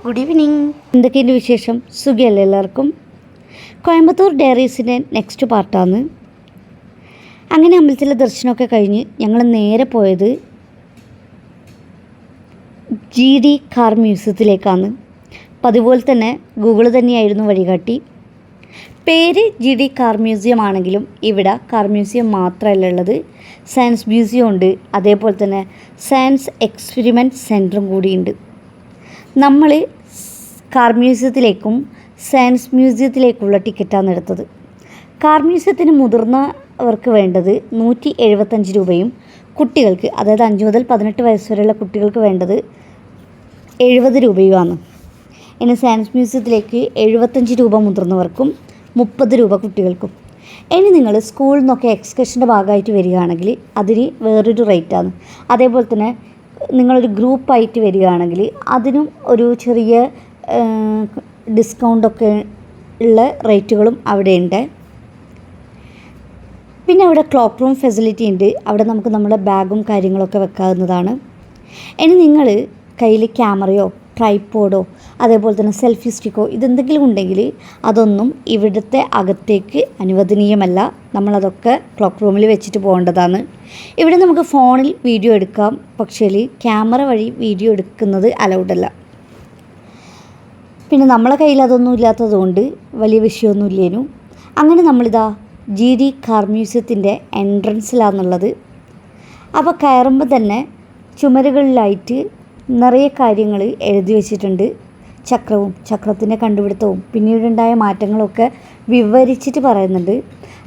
Good evening. എന്തൊക്കെയുണ്ട് വിശേഷം? സുഖമല്ലേ എല്ലാവർക്കും? കോയമ്പത്തൂർ ഡയറീസിൻ്റെ നെക്സ്റ്റ് പാർട്ടാണ്. അങ്ങനെ അമ്പലത്തിലെ ദർശനമൊക്കെ കഴിഞ്ഞ് ഞങ്ങൾ നേരെ പോയത് GD കാർ മ്യൂസിയത്തിലേക്കാണ്. പതിപോലെ തന്നെ ഗൂഗിൾ തന്നെയായിരുന്നു വഴികാട്ടി. പേര് GD കാർ മ്യൂസിയം ആണെങ്കിലും ഇവിടെ കാർ മ്യൂസിയം മാത്രമല്ല ഉള്ളത്, സയൻസ് മ്യൂസിയം ഉണ്ട്, അതേപോലെ തന്നെ സയൻസ് എക്സ്പെരിമെൻറ്റ് സെൻറ്ററും കൂടിയുണ്ട്. നമ്മൾ കാർ മ്യൂസിയത്തിലേക്കും സയൻസ് മ്യൂസിയത്തിലേക്കുള്ള ടിക്കറ്റാണ് എടുത്തത്. കാർ മ്യൂസിയത്തിന് മുതിർന്നവർക്ക് വേണ്ടത് 175 രൂപയും കുട്ടികൾക്ക്, അതായത് 5 മുതൽ 18 വയസ്സ് വരെയുള്ള കുട്ടികൾക്ക് വേണ്ടത് 70 രൂപയുമാണ്. ഇനി സയൻസ് മ്യൂസിയത്തിലേക്ക് 75 രൂപ മുതിർന്നവർക്കും 30 രൂപ കുട്ടികൾക്കും. ഇനി നിങ്ങൾ സ്കൂളിൽ നിന്നൊക്കെ എക്സ്കർഷൻ്റെ ഭാഗമായിട്ട് വരികയാണെങ്കിൽ അതിന് വേറൊരു റേറ്റാണ്. അതേപോലെ തന്നെ നിങ്ങളൊരു ഗ്രൂപ്പായിട്ട് വരികയാണെങ്കിൽ അതിനും ഒരു ചെറിയ ഡിസ്കൗണ്ടൊക്കെ ഉള്ള റേറ്റുകളും അവിടെയുണ്ട്. പിന്നെ അവിടെ ക്ലോക്ക് റൂം ഫെസിലിറ്റി ഉണ്ട്. അവിടെ നമുക്ക് നമ്മുടെ ബാഗും കാര്യങ്ങളൊക്കെ വെക്കാവുന്നതാണ്. ഇനി നിങ്ങൾ കയ്യിൽ ക്യാമറയോ ട്രൈപോഡോ അതേപോലെ തന്നെ സെൽഫി സ്റ്റിക്കോ ഇതെന്തെങ്കിലും ഉണ്ടെങ്കിൽ അതൊന്നും ഇവിടുത്തെ അകത്തേക്ക് അനുവദനീയമല്ല. നമ്മളതൊക്കെ ക്ലോക്ക് റൂമിൽ വെച്ചിട്ട് പോകേണ്ടതാണ്. ഇവിടെ നമുക്ക് ഫോണിൽ വീഡിയോ എടുക്കാം, പക്ഷേ ക്യാമറ വഴി വീഡിയോ എടുക്കുന്നത് അലൗഡല്ല. പിന്നെ നമ്മളെ കയ്യിൽ അതൊന്നും ഇല്ലാത്തതുകൊണ്ട് വലിയ വിഷയമൊന്നുമില്ലേനു. അങ്ങനെ നമ്മളിതാ GD കാർ മ്യൂസിയത്തിൻ്റെ എൻട്രൻസിലാണെന്നുള്ളത്. അപ്പോൾ കയറുമ്പോൾ തന്നെ ചുമരുകളിലായിട്ട് നിറയെ കാര്യങ്ങൾ എഴുതി വച്ചിട്ടുണ്ട്. ചക്രവും ചക്രത്തിൻ്റെ കണ്ടുപിടുത്തവും പിന്നീടുണ്ടായ മാറ്റങ്ങളൊക്കെ വിവരിച്ചിട്ട് പറയുന്നുണ്ട്.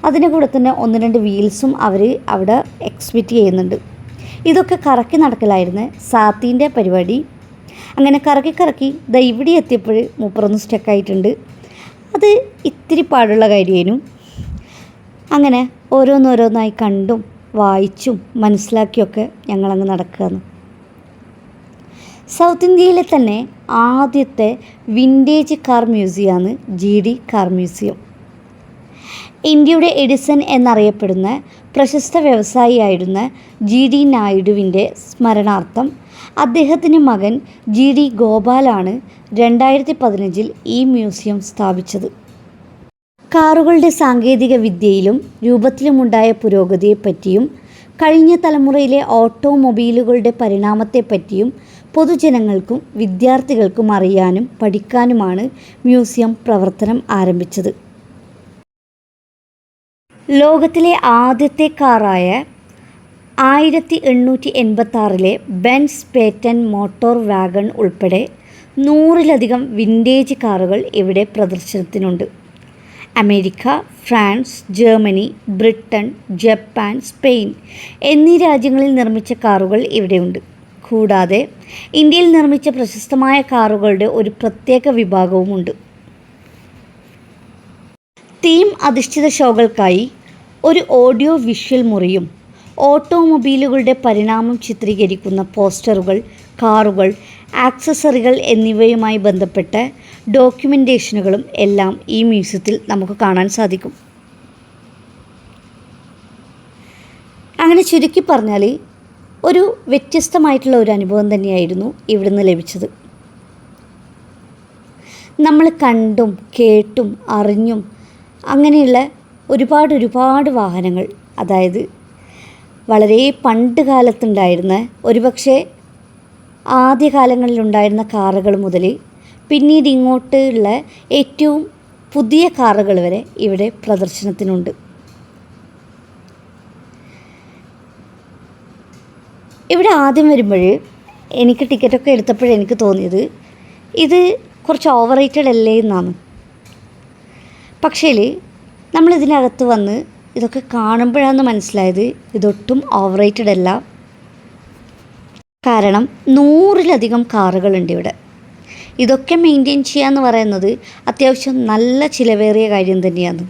അതിൻ്റെ കൂടെ തന്നെ 1-2 വീൽസും അവർ അവിടെ എക്സിബിറ്റ് ചെയ്യുന്നുണ്ട്. ഇതൊക്കെ കറക്കി നടക്കലായിരുന്നു സാത്തീൻ്റെ പരിപാടി. അങ്ങനെ കറക്കി ദാ ഇവിടെ എത്തിയപ്പോൾ മൂപ്പറൊന്ന് സ്റ്റക്കായിട്ടുണ്ട്. അത് ഇത്തിരി പാടുള്ള കാര്യമായിരുന്നു. അങ്ങനെ ഓരോന്നോരോന്നായി കണ്ടും വായിച്ചും മനസ്സിലാക്കിയൊക്കെ ഞങ്ങളങ്ങ് നടക്കുകയാണ്. സൗത്ത് ഇന്ത്യയിലെ തന്നെ ആദ്യത്തെ വിൻറ്റേജ് കാർ മ്യൂസിയമാണ് GD കാർ മ്യൂസിയം. ഇന്ത്യയുടെ എഡിസൺ എന്നറിയപ്പെടുന്ന പ്രശസ്ത വ്യവസായിയായിരുന്ന GD നായിഡുവിൻ്റെ സ്മരണാർത്ഥം അദ്ദേഹത്തിൻ്റെ മകൻ GD ഗോപാലാണ് 2015 ഈ മ്യൂസിയം സ്ഥാപിച്ചത്. കാറുകളുടെ സാങ്കേതിക വിദ്യയിലും രൂപത്തിലുമുണ്ടായ പുരോഗതിയെപ്പറ്റിയും കഴിഞ്ഞ തലമുറയിലെ ഓട്ടോമൊബൈലുകളുടെ പരിണാമത്തെപ്പറ്റിയും പൊതുജനങ്ങൾക്കും വിദ്യാർത്ഥികൾക്കും അറിയാനും പഠിക്കാനുമാണ് മ്യൂസിയം പ്രവർത്തനം ആരംഭിച്ചത്. ലോകത്തിലെ ആദ്യത്തെ കാറായ 1886 ബെൻസ് പേറ്റൻ മോട്ടോർ വാഗൺ ഉൾപ്പെടെ 100-ലധികം വിൻറ്റേജ് കാറുകൾ ഇവിടെ പ്രദർശനത്തിനുണ്ട്. America, France, Germany, Britain, Japan, Spain എന്നീ രാജ്യങ്ങളിൽ നിർമ്മിച്ച കാറുകൾ ഇവിടെയുണ്ട്. കൂടാതെ ഇന്ത്യയിൽ നിർമ്മിച്ച പ്രശസ്തമായ കാറുകളുടെ ഒരു പ്രത്യേക വിഭാഗവുമുണ്ട്. തീം അധിഷ്ഠിത ഷോകൾക്കായി ഒരു ഓഡിയോ വിഷ്വൽ മുറിയും ഓട്ടോമൊബൈലുകളുടെ പരിണാമം ചിത്രീകരിക്കുന്ന പോസ്റ്ററുകൾ, കാറുകൾ, ആക്സസറികൾ എന്നിവയുമായി ബന്ധപ്പെട്ട ഡോക്യുമെൻറ്റേഷനുകളും എല്ലാം ഈ മ്യൂസിയത്തിൽ നമുക്ക് കാണാൻ സാധിക്കും. അങ്ങനെ ചുരുക്കി പറഞ്ഞാൽ ഒരു വ്യത്യസ്തമായിട്ടുള്ള ഒരു അനുഭവം തന്നെയായിരുന്നു ഇവിടുന്ന് ലഭിച്ചത്. നമ്മൾ കണ്ടും കേട്ടും അറിഞ്ഞും അങ്ങനെയുള്ള ഒരുപാട് വാഹനങ്ങൾ, അതായത് വളരെ പണ്ട് കാലത്തുണ്ടായിരുന്ന, ഒരുപക്ഷെ ആദ്യകാലങ്ങളിലുണ്ടായിരുന്ന കാറുകൾ മുതൽ പിന്നീട് ഇങ്ങോട്ടുള്ള ഏറ്റവും പുതിയ കാറുകൾ വരെ ഇവിടെ പ്രദർശനത്തിനുണ്ട്. ഇവിടെ ആദ്യം വരുമ്പോൾ എനിക്ക് ടിക്കറ്റൊക്കെ എടുത്തപ്പോഴെനിക്ക് തോന്നിയത് ഇത് കുറച്ച് ഓവർ റേറ്റഡ് അല്ലേ എന്നാണ്. പക്ഷേ നമ്മളിതിനകത്ത് വന്ന് ഇതൊക്കെ കാണുമ്പോഴാണ് മനസ്സിലായത് ഇതൊട്ടും ഓവർ റേറ്റഡ് അല്ല. കാരണം 100-ലധികം കാറുകളുണ്ട് ഇവിടെ. ഇതൊക്കെ മെയിൻറ്റെയിൻ ചെയ്യുക എന്ന് പറയുന്നത് അത്യാവശ്യം നല്ല ചിലവേറിയ കാര്യം തന്നെയാണ്.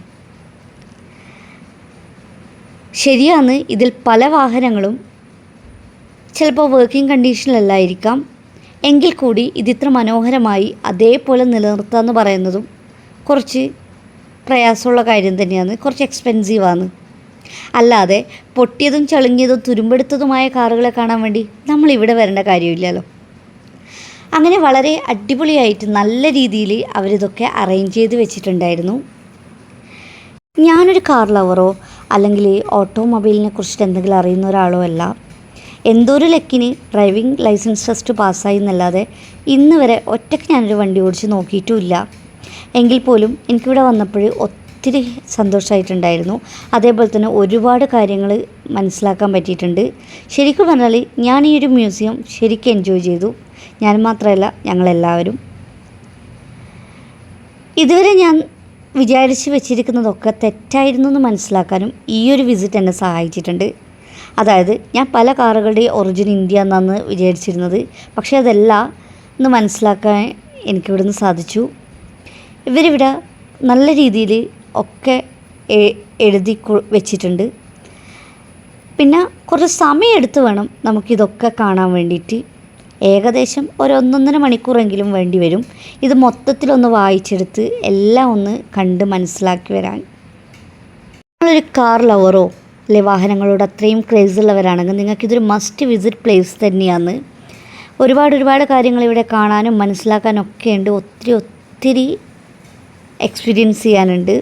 ശരിയാണ്, ഇതിൽ പല വാഹനങ്ങളും ചിലപ്പോൾ വർക്കിംഗ് കണ്ടീഷനിലല്ലായിരിക്കാം. എങ്കിൽ കൂടി ഇതിത്ര മനോഹരമായി അതേപോലെ നിലനിർത്തുക എന്ന് പറയുന്നതും കുറച്ച് പ്രയാസമുള്ള കാര്യം തന്നെയാണ്, കുറച്ച് എക്സ്പെൻസീവാണ്. അല്ലാതെ പൊട്ടിയതും ചളുങ്ങിയതും തുരുമ്പെടുത്തതുമായ കാറുകളെ കാണാൻ വേണ്ടി നമ്മൾ ഇവിടെ വരേണ്ട കാര്യമില്ലല്ലോ. അങ്ങനെ വളരെ അടിപൊളിയായിട്ട് നല്ല രീതിയിൽ അവരിതൊക്കെ അറേഞ്ച് ചെയ്ത് വെച്ചിട്ടുണ്ടായിരുന്നു. ഞാനൊരു കാർ ലവറോ അല്ലെങ്കിൽ ഓട്ടോമൊബൈലിനെ കുറിച്ചിട്ട് എന്തെങ്കിലും അറിയുന്ന ഒരാളോ അല്ല. എന്തോ ഒരു ലക്കിന് ഡ്രൈവിംഗ് ലൈസൻസ് ടെസ്റ്റ് പാസ്സായി എന്നല്ലാതെ ഇന്ന് വരെ ഒറ്റയ്ക്ക് ഞാനൊരു വണ്ടി ഓടിച്ച് നോക്കിയിട്ടുമില്ല. എങ്കിൽ പോലും എനിക്കിവിടെ വന്നപ്പോൾ ഒത്തിരി സന്തോഷമായിട്ടുണ്ടായിരുന്നു. അതേപോലെ തന്നെ ഒരുപാട് കാര്യങ്ങൾ മനസ്സിലാക്കാൻ പറ്റിയിട്ടുണ്ട്. ശരിക്കും പറഞ്ഞാൽ ഞാൻ ഈ ഒരു മ്യൂസിയം ശരിക്കും എൻജോയ് ചെയ്തു. ഞാൻ മാത്രമല്ല, ഞങ്ങളെല്ലാവരും. ഇതുവരെ ഞാൻ വിചാരിച്ച് വെച്ചിരിക്കുന്നതൊക്കെ തെറ്റായിരുന്നു എന്ന് മനസ്സിലാക്കാനും ഈ ഒരു വിസിറ്റ് എന്നെ സഹായിച്ചിട്ടുണ്ട്. അതായത് ഞാൻ പല കാറുകളുടെയും ഒറിജിൻ ഇന്ത്യ എന്നാണ് വിചാരിച്ചിരുന്നത്. പക്ഷേ അതല്ല എന്ന് മനസ്സിലാക്കാൻ എനിക്കിവിടുന്ന് സാധിച്ചു. ഇവരിവിടെ നല്ല രീതിയിൽ ഒക്കെ എഴുതി വെച്ചിട്ടുണ്ട്. പിന്നെ കുറച്ച് സമയമെടുത്ത് വേണം നമുക്കിതൊക്കെ കാണാൻ വേണ്ടിയിട്ട്. ഏകദേശം ഒരു 1.5 മണിക്കൂറെങ്കിലും വേണ്ടി വരും ഇത് മൊത്തത്തിലൊന്ന് വായിച്ചെടുത്ത് എല്ലാം ഒന്ന് കണ്ട് മനസ്സിലാക്കി വരാൻ. നിങ്ങളൊരു കാർ ലവറോ അല്ലെ വാഹനങ്ങളോട് അത്രയും ക്രേസ് ഉള്ളവരാണെങ്കിൽ നിങ്ങൾക്കിതൊരു മസ്റ്റ് വിസിറ്റ് പ്ലേസ് തന്നെയാണ്. ഒരുപാട് കാര്യങ്ങൾ ഇവിടെ കാണാനും മനസ്സിലാക്കാനും ഒക്കെ ഉണ്ട്. ഒത്തിരി എക്സ്പീരിയൻസ് ചെയ്യാനുണ്ട്.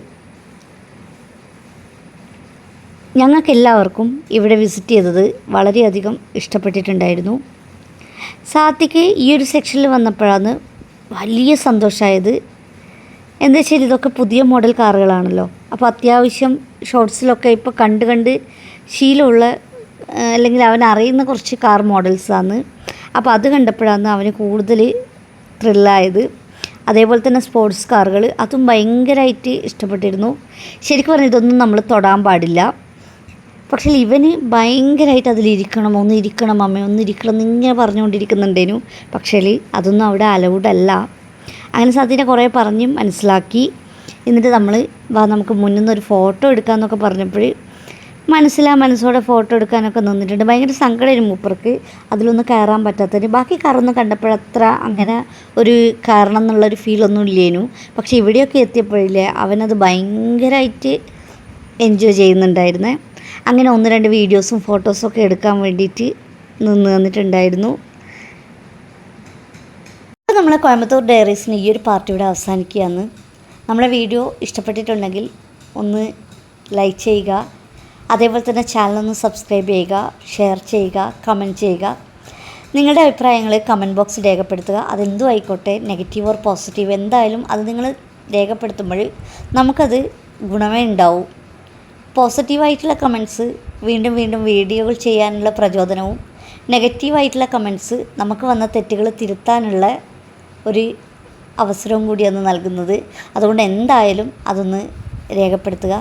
ഞങ്ങൾക്കെല്ലാവർക്കും ഇവിടെ വിസിറ്റ് ചെയ്തത് വളരെയധികം ഇഷ്ടപ്പെട്ടിട്ടുണ്ടായിരുന്നു. സാത്തിക്ക് ഈ ഒരു സെക്ഷനിൽ വന്നപ്പോഴാണ് വലിയ സന്തോഷമായത്. എന്താ വെച്ചാൽ ഇതൊക്കെ പുതിയ മോഡൽ കാറുകളാണല്ലോ. അപ്പോൾ അത്യാവശ്യം ഷോർട്സിലൊക്കെ ഇപ്പോൾ കണ്ട് ശീലമുള്ള അല്ലെങ്കിൽ അവൻ അറിയുന്ന കുറച്ച് കാർ മോഡൽസാണ്. അപ്പോൾ അത് കണ്ടപ്പോഴാണ് അവന് കൂടുതൽ ത്രില്ലായത്. അതേപോലെ തന്നെ സ്പോർട്സ് കാറുകൾ അതും ഭയങ്കരമായിട്ട് ഇഷ്ടപ്പെട്ടിരുന്നു. ശരിക്കും പറഞ്ഞാൽ ഇതൊന്നും നമ്മൾ തൊടാൻ പാടില്ല. പക്ഷേ ഇവന് ഭയങ്കരമായിട്ട് അതിലിരിക്കണം, ഒന്നിരിക്കണം അമ്മ, ഒന്നിരിക്കണം എന്നിങ്ങനെ പറഞ്ഞുകൊണ്ടിരിക്കുന്നുണ്ടേനു. പക്ഷേ അതൊന്നും അവിടെ അലൗഡ് അല്ല. അങ്ങനെ സാധ്യത കുറേ പറഞ്ഞ് മനസ്സിലാക്കി. എന്നിട്ട് നമ്മൾ നമുക്ക് മുന്നിൽ നിന്നൊരു ഫോട്ടോ എടുക്കാമെന്നൊക്കെ പറഞ്ഞപ്പോൾ മനസ്സോടെ ഫോട്ടോ എടുക്കാനൊക്കെ നിന്നിട്ടുണ്ട്. ഭയങ്കര സങ്കടമായിരുന്നു മൂപ്പർക്ക് അതിലൊന്നും കയറാൻ പറ്റാത്തതിന്. ബാക്കി കാറൊന്നും കണ്ടപ്പോഴത്ര അങ്ങനെ ഒരു കാരണം എന്നുള്ളൊരു ഫീലൊന്നും ഇല്ലേനു. പക്ഷേ ഇവിടെയൊക്കെ എത്തിയപ്പോഴില്ലേ അവനത് ഭയങ്കരമായിട്ട് എൻജോയ് ചെയ്യുന്നുണ്ടായിരുന്നേ. അങ്ങനെ 1-2 വീഡിയോസും ഫോട്ടോസൊക്കെ എടുക്കാൻ വേണ്ടിയിട്ട് നിന്നിട്ടുണ്ടായിരുന്നു. നമ്മളെ കോയമ്പത്തൂർ ഡയറീസിന് ഈ ഒരു പാർട്ടി ഇവിടെ അവസാനിക്കുകയാണ്. നമ്മളെ വീഡിയോ ഇഷ്ടപ്പെട്ടിട്ടുണ്ടെങ്കിൽ ഒന്ന് ലൈക്ക് ചെയ്യുക. അതേപോലെ തന്നെ ചാനലൊന്ന് സബ്സ്ക്രൈബ് ചെയ്യുക, ഷെയർ ചെയ്യുക, കമൻറ്റ് ചെയ്യുക. നിങ്ങളുടെ അഭിപ്രായങ്ങൾ കമൻറ്റ് ബോക്സിൽ രേഖപ്പെടുത്തുക. അതെന്തും ആയിക്കോട്ടെ, നെഗറ്റീവ് ഓർ പോസിറ്റീവ്, എന്തായാലും അത് നിങ്ങൾ രേഖപ്പെടുത്തുമ്പോൾ നമുക്കത് ഗുണമേ ഉണ്ടാവും. പോസിറ്റീവായിട്ടുള്ള കമൻറ്റ്സ് വീണ്ടും വീഡിയോകൾ ചെയ്യാനുള്ള പ്രചോദനവും, നെഗറ്റീവായിട്ടുള്ള കമൻറ്റ്സ് നമുക്ക് വന്ന തെറ്റുകൾ തിരുത്താനുള്ള ഒരു അവസരവും കൂടിയാണ് നൽകുന്നത്. അതുകൊണ്ട് എന്തായാലും അതൊന്ന് രേഖപ്പെടുത്തുക.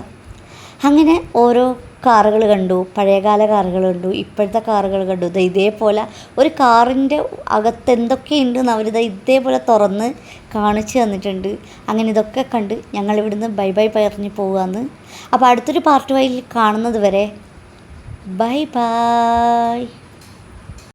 അങ്ങനെ ഓരോ കാറുകൾ കണ്ടു, പഴയകാല കാറുകൾ കണ്ടു, ഇപ്പോഴത്തെ കാറുകൾ കണ്ടു. ഇതേപോലെ ഒരു കാറിൻ്റെ അകത്ത് എന്തൊക്കെയുണ്ടെന്ന് അവരിത് ഇതേപോലെ തുറന്ന് കാണിച്ചു തന്നിട്ടുണ്ട്. അങ്ങനെ ഇതൊക്കെ കണ്ട് ഞങ്ങളിവിടുന്ന് ബൈ പറഞ്ഞ് പോവുകയാണ്. അപ്പോൾ അടുത്തൊരു പാർട്ട് വൈയിൽ കാണുന്നത് വരെ ബൈ.